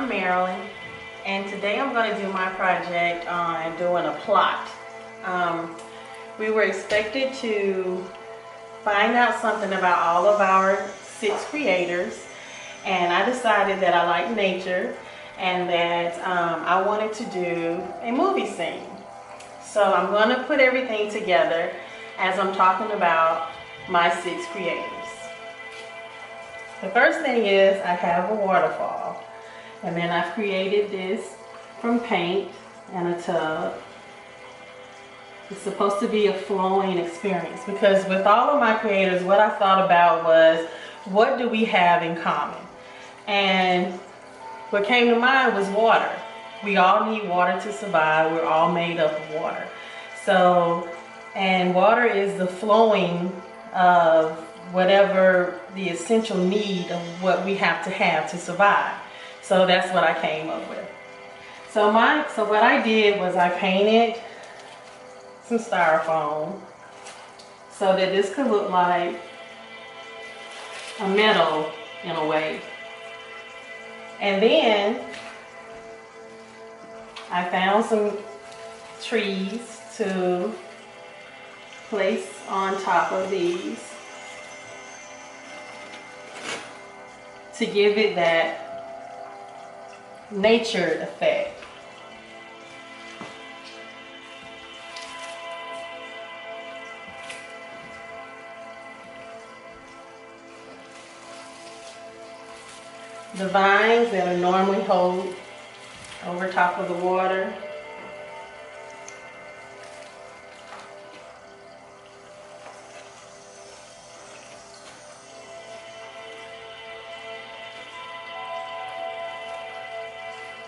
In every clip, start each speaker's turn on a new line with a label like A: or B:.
A: I'm Marilyn, and today I'm going to do my project on doing a plot. We were expected to find out something about all of our 6 creators, and I decided that I like nature and that I wanted to do a movie scene. So I'm going to put everything together as I'm talking about my 6 creators. The first thing is I have a waterfall, and then I've created this from paint and a tub. It's supposed to be a flowing experience because with all of my creators, what I thought about was, what do we have in common? And what came to mind was water. We all need water to survive. We're all made up of water. So, and water is the flowing of whatever the essential need of what we have to survive. So that's what I came up with. So what I did was I painted some styrofoam so that this could look like a meadow in a way. And then I found some trees to place on top of these to give it that nature effect. The vines that are normally hold over top of the water.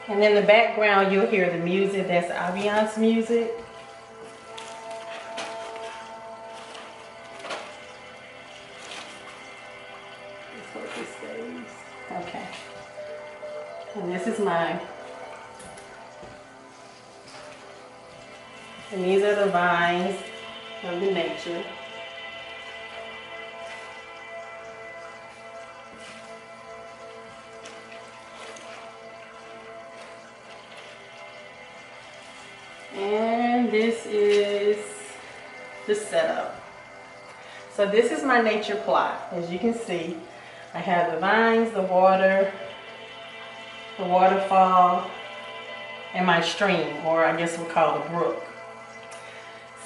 A: And in the background, you'll hear the music. That's ambiance music. Let's hope this stays. Okay. And this is mine. And these are the vines of the nature. And this is the setup. So this is my nature plot. As you can see, I have the vines, the water, the waterfall, and my stream, or I guess we'll call it a brook.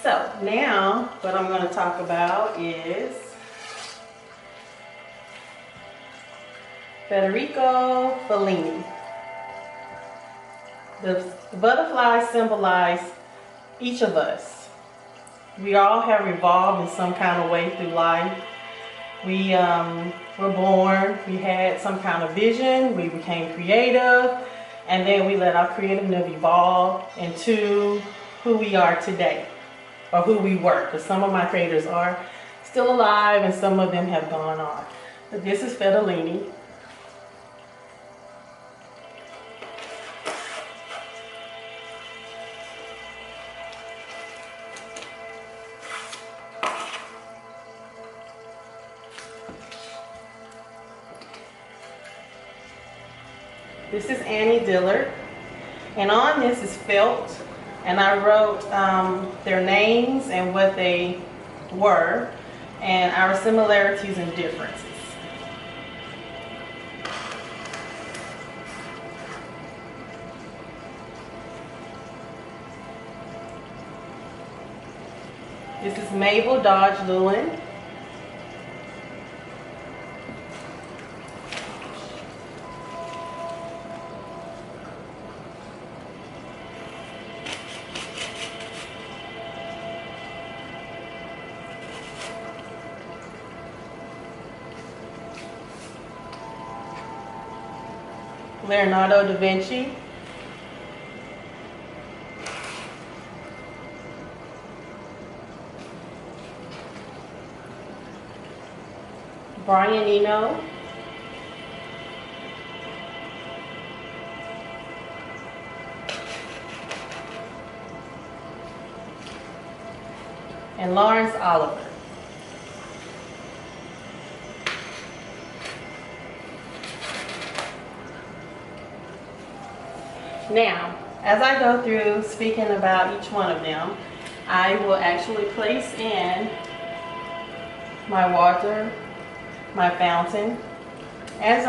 A: So now what I'm going to talk about is Federico Fellini. The butterflies symbolize each of us. We all have evolved in some kind of way through life. We were born, we had some kind of vision, we became creative, and then we let our creativeness evolve into who we are today, or who we were, because some of my creators are still alive and some of them have gone on. But this is Fedellini. This is Annie Dillard, and on this is felt, and I wrote their names and what they were, and our similarities and differences. This is Mabel Dodge Lewin. Leonardo da Vinci. Brian Eno. And Lawrence Oliver. Now, as I go through speaking about each one of them, I will actually place in my water, my fountain. As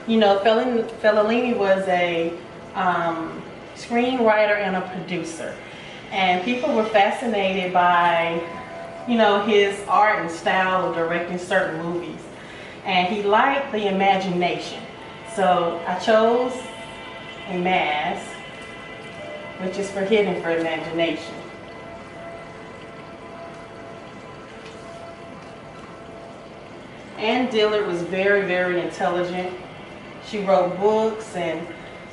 A: you know, Fellini was a screenwriter and a producer, and people were fascinated by, you know, his art and style of directing certain movies, and he liked the imagination. So I chose a mask, which is for hidden for imagination. Ann Dillard was very, very intelligent. She wrote books, and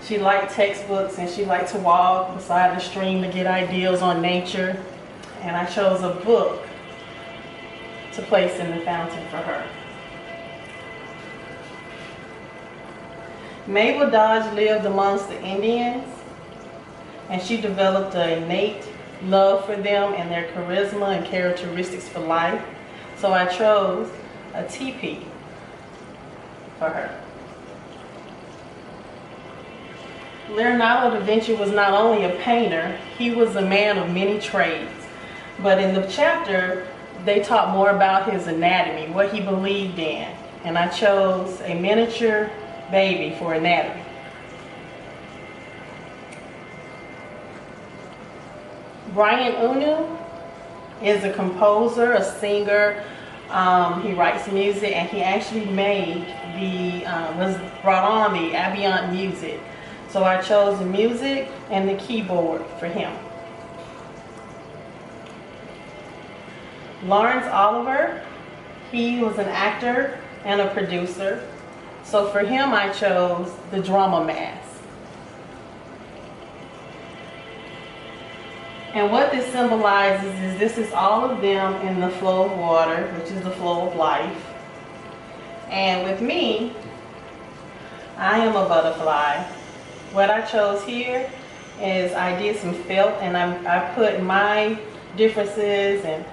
A: she liked textbooks, and she liked to walk beside the stream to get ideas on nature. And I chose a book to place in the fountain for her. Mabel Dodge lived amongst the Indians, and she developed an innate love for them and their charisma and characteristics for life. So I chose a teepee for her. Leonardo da Vinci was not only a painter, he was a man of many trades. But in the chapter, they talk more about his anatomy, what he believed in. And I chose a miniature baby for anatomy. Brian Eno is a composer, a singer. He writes music, and he actually made was brought on the ambient music. So I chose the music and the keyboard for him. Lawrence Oliver, he was an actor and a producer. So for him, I chose the drama mask. And what this symbolizes is this is all of them in the flow of water, which is the flow of life. And with me, I am a butterfly. What I chose here is I did some felt, and I put my differences and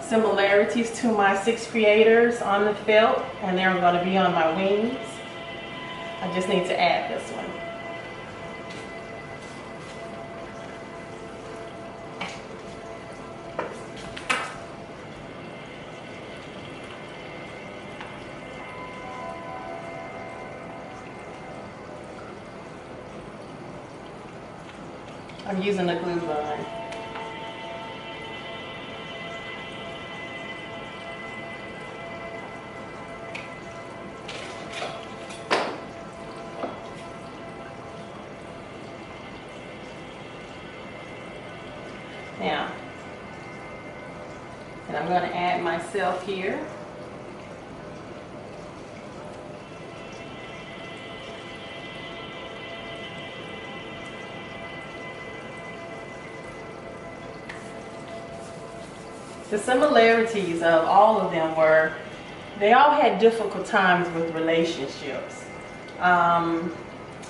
A: similarities to my 6 creators on the felt, and they're going to be on my wings. I just need to add this one. I'm using a glue gun. Now, and I'm going to add myself here. The similarities of all of them were, they all had difficult times with relationships.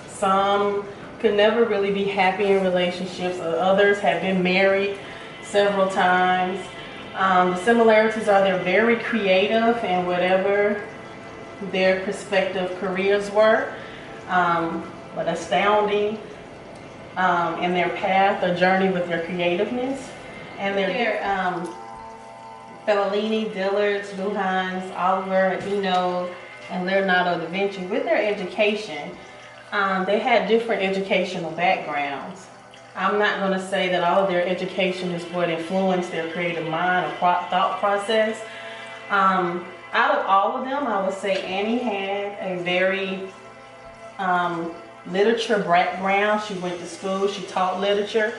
A: Some could never really be happy in relationships. Others have been married several times. The similarities are they're very creative in whatever their prospective careers were, but astounding in their path or journey with their creativeness. And their Fellini, Dillards, Luhans, Oliver, Eno, and Leonardo da Vinci, with their education, they had different educational backgrounds. I'm not going to say that all of their education is what influenced their creative mind or thought process. Out of all of them, I would say Annie had a very literature background. She went to school, she taught literature.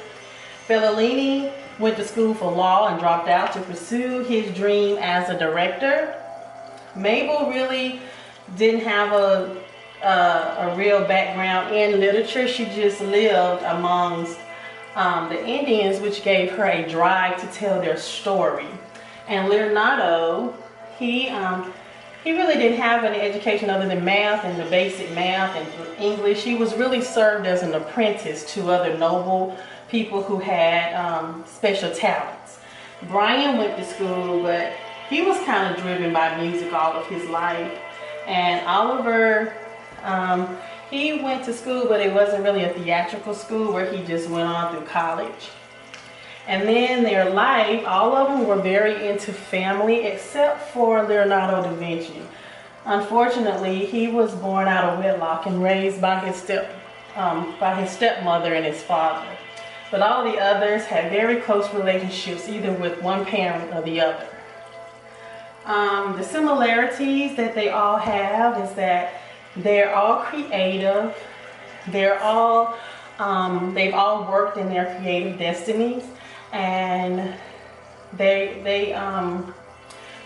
A: Fellini went to school for law and dropped out to pursue his dream as a director. Mabel really didn't have a real background in literature. She just lived amongst the Indians, which gave her a drive to tell their story. And Leonardo, he really didn't have any education other than math and the basic math and English. He was really served as an apprentice to other noble people who had special talents. Brian went to school, but he was kind of driven by music all of his life. And Oliver He went to school, but it wasn't really a theatrical school where he just went on through college. And then their life, all of them were very into family except for Leonardo da Vinci. Unfortunately, he was born out of wedlock and raised by his stepmother and his father. But all the others had very close relationships, either with one parent or the other. The similarities that they all have is that they're all creative. They're all, they've all worked in their creative destinies, and they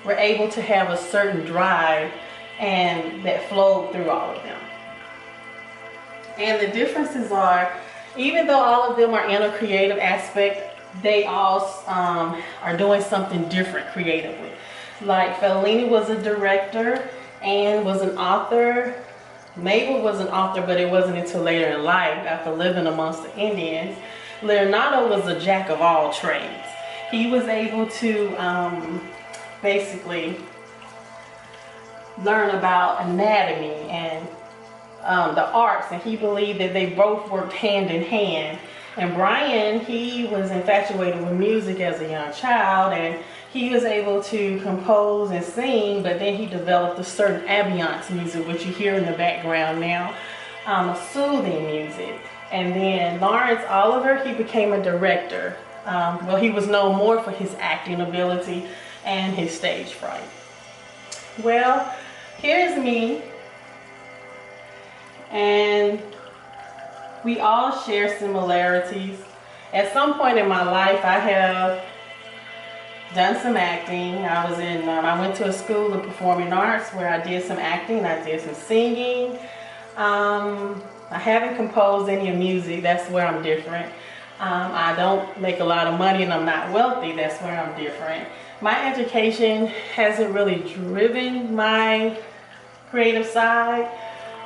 A: were able to have a certain drive and that flowed through all of them. And the differences are, even though all of them are in a creative aspect, they all are doing something different creatively. Like Fellini was a director, Anne was an author, Mabel was an author, but it wasn't until later in life after living amongst the Indians. Leonardo was a jack of all trades. He was able to basically learn about anatomy and the arts, and he believed that they both worked hand in hand. And Brian, he was infatuated with music as a young child, and he was able to compose and sing, but then he developed a certain ambiance music, which you hear in the background now, a soothing music. And then Laurence Olivier, he became a director. Well, he was known more for his acting ability and his stage fright. Well, here's me, and we all share similarities. At some point in my life, I have done some acting. I went to a school of performing arts where I did some acting, I did some singing. I haven't composed any music, that's where I'm different. I don't make a lot of money and I'm not wealthy, that's where I'm different. My education hasn't really driven my creative side.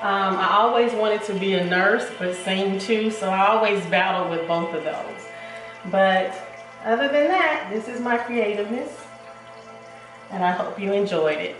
A: I always wanted to be a nurse, but sing too, so I always battled with both of those. But other than that, this is my creativeness, and I hope you enjoyed it.